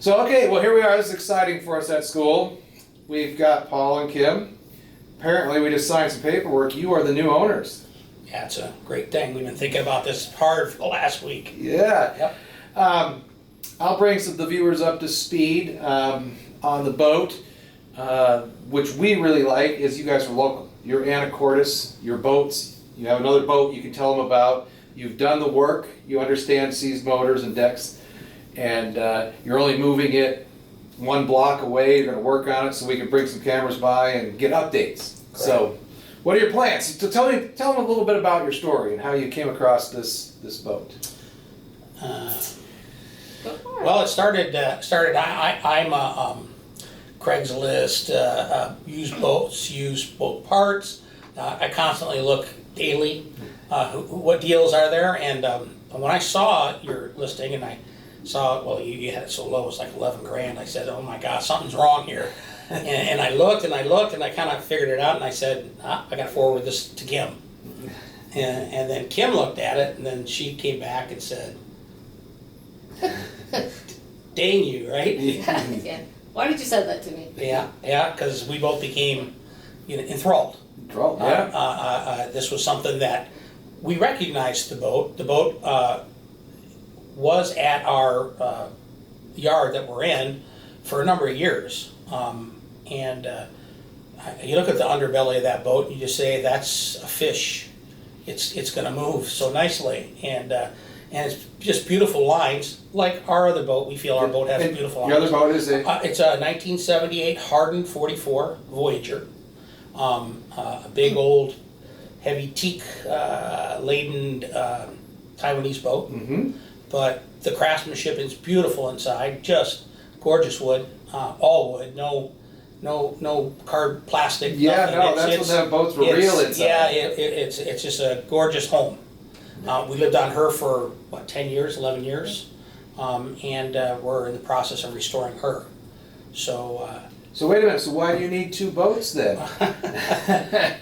So, okay, well, here we are. This is exciting for us at school. We've got Paul and Kim. Apparently, we just signed some paperwork. You are the new owners. Yeah, it's a great thing. We've been thinking about this hard for the last week. Yeah. Yep. I'll bring the viewers up to speed on the boat, which we really like is you guys are local. You're Anacortes, your boats. You have another boat you can tell them about. You've done the work. You understand seas, motors, and decks. And you're only moving it one block away. You're going to work on it so we can bring some cameras by and get updates. Correct. So, what are your plans? So tell them a little bit about your story and how you came across this boat. Well, it started. I'm a Craigslist, used boat parts. I constantly look daily. What deals are there? And when I saw your listing, and I saw, well, you had it so low, it was like 11 grand. I said, oh my God, something's wrong here. and I looked and I kind of figured it out, and I said, I got to forward this to Kim. And then Kim looked at it, and then she came back and said, dang you, right? Yeah. Why did you say that to me? Yeah, because we both became enthralled. Enthralled, yeah. This was something that we recognized the boat. The boat was at our yard that we're in for a number of years. And you look at the underbelly of that boat and you just say, that's a fish. It's going to move so nicely. And it's just beautiful lines, like our other boat. We feel our boat has beautiful lines. Your other boat is it's a 1978 Harden 44 Voyager. A big old heavy teak laden Taiwanese boat. Mm-hmm. But the craftsmanship is beautiful inside, just gorgeous wood, all wood, no card plastic. Yeah, nothing. no, that's when the boats were real inside. Yeah, it's just a gorgeous home. We lived on her for, 10 years, 11 years, and we're in the process of restoring her. So wait a minute, so why do you need two boats then?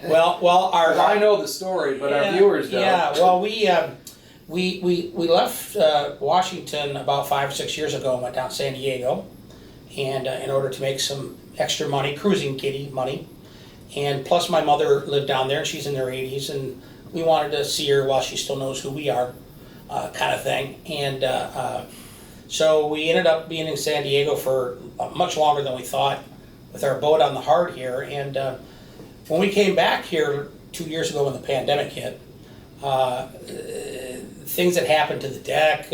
well, I know the story, but our viewers don't. Yeah, well, we left Washington about 5 or 6 years ago and went down to San Diego, and in order to make some extra money, cruising kitty money, and plus my mother lived down there, and she's in her 80s, and we wanted to see her while she still knows who we are, kind of thing. And so we ended up being in San Diego for much longer than we thought with our boat on the Hard here. And when we came back here 2 years ago when the pandemic hit, things that happened to the deck,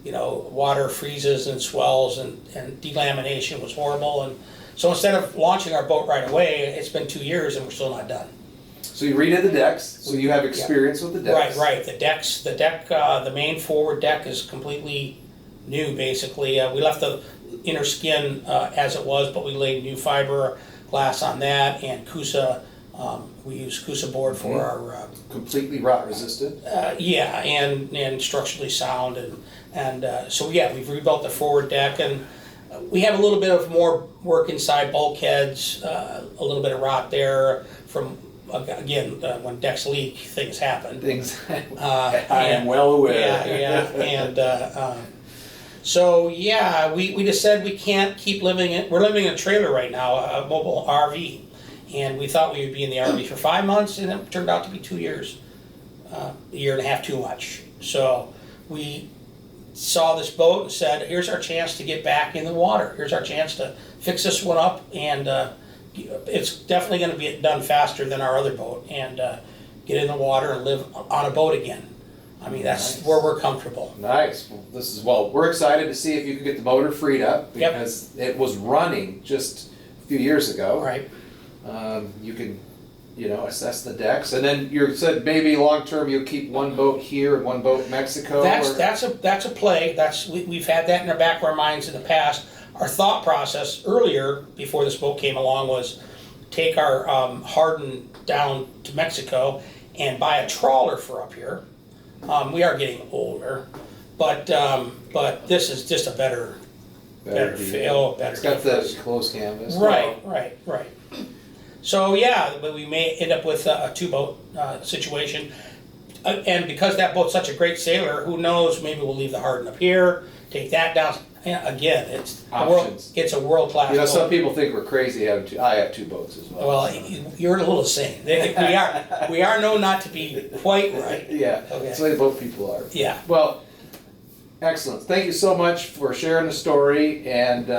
water freezes and swells, and delamination was horrible. And so instead of launching our boat right away, it's been 2 years and we're still not done. So you redid the decks, so you have experience with the decks. Right. The main forward deck is completely new, basically. We left the inner skin as it was, but we laid new fiberglass on that, and Coosa. We use Coosa board for our completely rot resistant. And structurally sound, and so we've rebuilt the forward deck, and we have a little bit of more work inside bulkheads, a little bit of rot there from. Again, when decks leak, things happen. I am well aware. And so we just said we can't keep living in. We're living in a trailer right now, a mobile RV, and we thought we would be in the RV for 5 months, and it turned out to be 2 years, a year and a half too much. So we saw this boat and said, "Here's our chance to get back in the water. Here's our chance to fix this one up and." It's definitely going to be done faster than our other boat, and get in the water and live on a boat again. I mean, that's where we're comfortable. Nice. Well, we're excited to see if you can get the motor freed up, because it was running just a few years ago. Right. You can, assess the decks, and then you said maybe long term you'll keep one boat here and one boat in Mexico. That's a play. We've had that in the back of our minds in the past. Our thought process earlier, before this boat came along, was take our Harden down to Mexico and buy a trawler for up here. We are getting older, but this is just a better feel. It's got the closed canvas. Right. So but we may end up with a two-boat situation. And because that boat's such a great sailor, who knows, maybe we'll leave the Harden up here, take that down. Yeah, again, it's Options. it's a world-class You know, some boat. people think we're crazy having two. I have two boats as well. Well, you're a little insane. We are known not to be quite right. Yeah, Okay. that's the way boat people are. Yeah. Well, excellent. Thank you so much for sharing the story and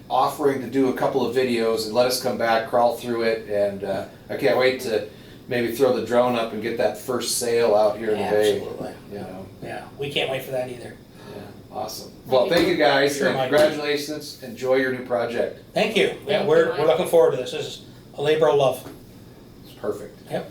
offering to do a couple of videos and let us come back, crawl through it, and I can't wait to maybe throw the drone up and get that first sail out here in the bay. Absolutely. You know. Yeah, we can't wait for that either. Yeah, awesome. Well, thank you guys, Sure, and Mike. congratulations. Enjoy your new project. Thank you. Yeah, Thank you, we're Mike. looking forward to this. This is a labor of love. It's perfect. Yep.